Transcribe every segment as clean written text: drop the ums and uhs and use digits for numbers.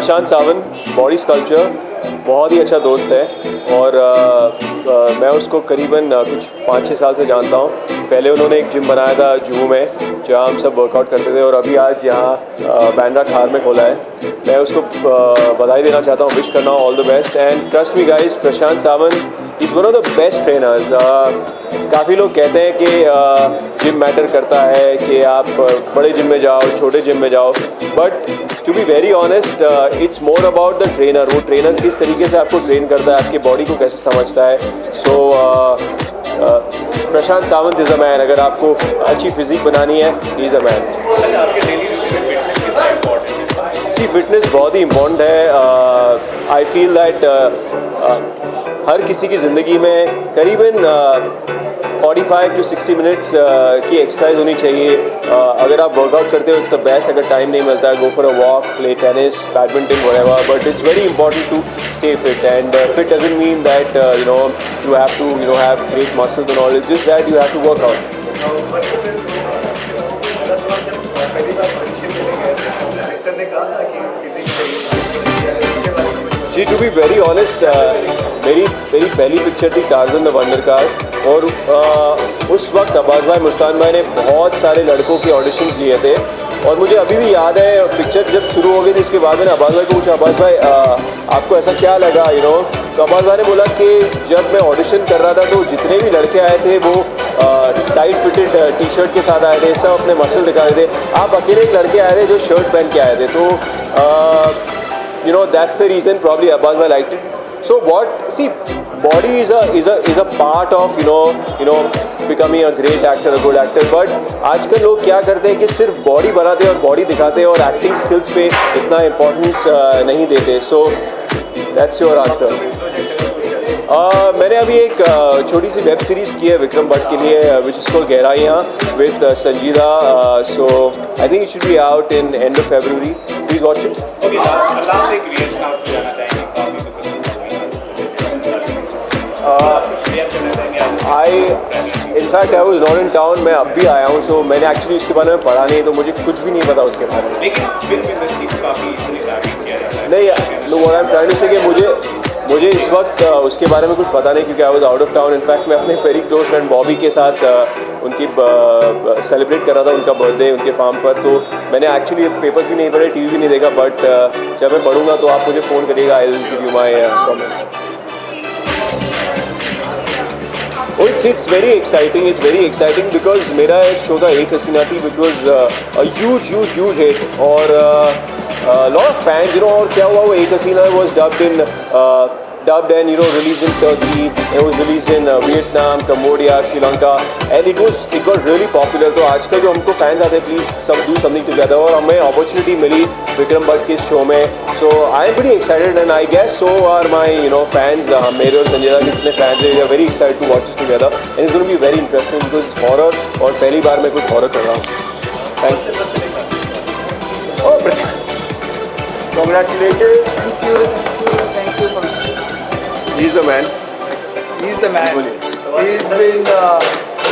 प्रशांत Sawant, body sculpture, बहुत ही अच्छा दोस्त है और मैं उसको करीबन कुछ 5-6 साल से जानता हूँ। पहले उन्होंने एक जिम बनाया था जुहू में, जहाँ हम सब वर्कआउट करते थे, और अभी आज यहाँ बांद्रा खार में खोला है। मैं उसको बधाई देना चाहता हूँ, विश करना all the best. And trust me guys, Prashant Sawant is one of the best trainers. काफ़ी लोग कहते हैं कि जिम मैटर करता है, कि आप बड़े जिम में जाओ, छोटे जिम में जाओ, but to be very honest it's more about the trainer. वो ट्रेनर किस तरीके से आपको ट्रेन करता है, आपकी बॉडी को कैसे समझता है। So Prashant Sawant is a man. अगर आपको अच्छी फिजिक बनानी है, he is a man. See fitness बहुत ही इम्पोर्टेंट है। आई फील दैट हर किसी की ज़िंदगी में करीबन 45 to 60 मिनट्स की एक्सरसाइज होनी चाहिए। अगर आप वर्कआउट करते हो, इट्स द बेस्ट। अगर टाइम नहीं मिलता है, go for a walk, play tennis, badminton, whatever, but it's very important to stay fit. And fit doesn't mean that you have to have great muscles and all. It's just that you have to work out. जी, to be very honest, मेरी पहली picture थी Tarzan the wonder car, और उस वक्त अब्बास भाई, मुस्तान भाई ने बहुत सारे लड़कों के ऑडिशंस लिए थे। और मुझे अभी भी याद है, पिक्चर जब शुरू हो गई थी, इसके बाद मैंने अब्बास भाई को पूछा, अब्बास भाई आपको ऐसा क्या लगा, तो अब्बास भाई ने बोला कि जब मैं ऑडिशन कर रहा था तो जितने भी लड़के आए थे वो टाइट फिटेड टी शर्ट के साथ आए थे, सब अपने मसल दिखा रहे थे। आप अकेले एक लड़के आए थे जो शर्ट पहन के आए थे। तो that's the reason probably Abbas bhai liked it. So body is a part of becoming a great actor, a good actor. But आजकल लोग क्या करते हैं कि सिर्फ बॉडी बनाते हैं और बॉडी दिखाते हैं और एक्टिंग स्किल्स पे इतना इम्पोर्टेंस नहीं देते। So that's your answer. मैंने अभी एक छोटी सी वेब सीरीज़ की है विक्रम भट्ट के लिए, विच इज़ कॉल्ड गहराइयाँ, with Sanjeeda. So I think it should be out in end of February. Please watch it. Okay, last एक reaction आप जाना चाहेंगे in fact I was not in town. मैं अब भी आया हूँ, so मैंने एक्चुअली इसके बारे में पढ़ा नहीं, तो मुझे कुछ भी नहीं पता उसके बारे में। लेकिन फिल्म इंडस्ट्री को काफ़ी किया जाता है। नहीं, no, what I'm trying to say कि मुझे इस वक्त उसके बारे में कुछ पता नहीं, क्योंकि I was out of town. In fact मैं अपने वेरी क्लोज फ्रेंड बॉबी के साथ उनकी सेलिब्रेट कर रहा था उनका बर्थडे उनके फार्म पर। तो मैंने एक्चुअली पेपर्स भी नहीं पढ़े, टीवी भी नहीं देखा, बट जब मैं पढ़ूंगा तो आप मुझे फ़ोन करिएगा, I will give you my comments. It's very exciting. It's very exciting because मेरा एक शो था एक हसीना थी, which was a huge hit, और lot of fans, और क्या हुआ, वो एक हसीना was dubbed and released in Turkey. It was released in Vietnam, Cambodia, Sri Lanka, and it got really popular. तो आजकल जो हमको फैंस आते हैं, प्लीज do something together, और हमें अपॉर्चुनिटी मिली विक्रम भट्ट के शो में। So I am pretty excited, and I guess so are my fans. मेरे और संजय के जितने फैंस हैं, they are very excited to watch this together, and it's going to be very interesting because it's horror, और पहली बार मैं कुछ horror कर रहा हूँ। Thank you. Oh, congratulations. Thank you. He's the man. He's the man. He's been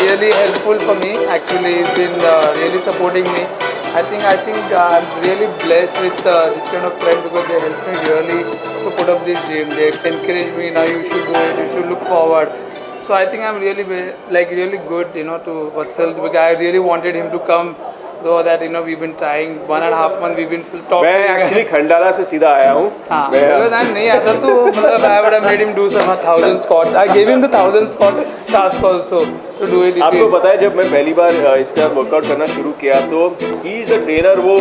really helpful for me. Actually, he's been really supporting me. I think I'm really blessed with this kind of friend, because they helped me really to put up this gym. They encouraged me, now you should do it, you should look forward. So I think I'm really really good, to Vatsal, because I really wanted him to come. Though that we've been trying 1.5 months, we've been talking. मैं actually Khandala से सीधा आया हूँ। हाँ, because I'm नहीं आता तो मतलब I would have made him do some 1,000 squats. I gave him the 1,000 squats task also to do it. आपको पता है, जब मैं पहली बार इसका वर्कआउट करना शुरू किया तो ही इज़ द ट्रेनर। वो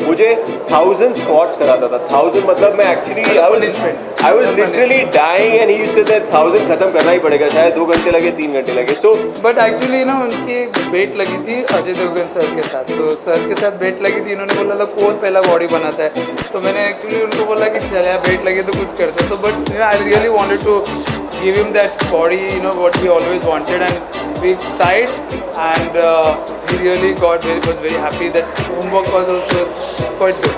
मुझे 1000 स्क्वाट्स कराता था। 1000 मतलब मैं actually I was literally dying, and he said that 1000 खत्म करना ही पड़ेगा, शायद 2 घंटे लगे, 3 घंटे लगे। सो बट एक्चुअली उनकी एक बेट लगी थी अजय देवगन सर के साथ, तो सर के साथ बेट लगी थी। इन्होंने बोला था कौन पहला बॉडी बनाता है, तो मैंने एक्चुअली उनको बोला कि चल यार बेट लगे तो कुछ करते। तो but I really wanted to give him that body, what he always wanted, and we tried, and he really was very happy. That homework was also quite good.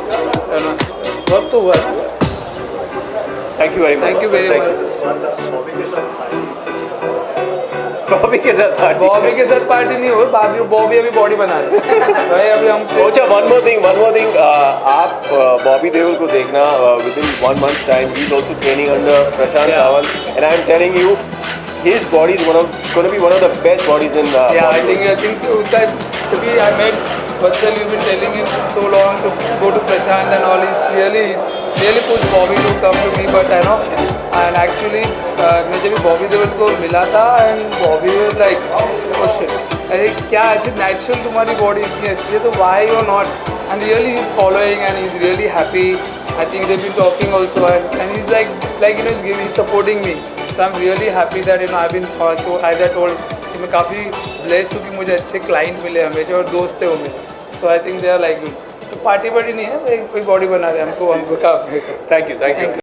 Work to work. Thank you very much. Thank you very much. Bobby के साथ party Bobby के साथ party नहीं हुई, बॉबी अभी body बना रहे हैं। भाई अभी हम अच्छा वन मोर थिंग आप बॉबी देओल को देखना with in 1 month's time he is also training under Prashant Yeah. Sawant and I am telling you his body is going to be one of the best bodies in Yeah, I Bollywood. think that Sabhi, I met Vatsal, you've been telling him so long to go to Prashant and all. He's really pushed Bobby to come to me, but I know. And actually, मैं जब बॉबी देओल को मिला था and Bobby was like, oh shit, अरे क्या ऐसे natural तुम्हारी body इतनी अच्छी है तो why you're not? And really he's following and he's really happy. I think they've been talking also and he's like you know he's supporting me. So I'm really happy that you know I've been as I told कि मैं काफ़ी blessed हूँ कि मुझे अच्छे client मिले हमेशा और दोस्त थे वो मेरे. So I think they are like good. तो पार्टी बड़ी नहीं है, कोई बॉडी बना रहे हमको काफ़ी. Thank you.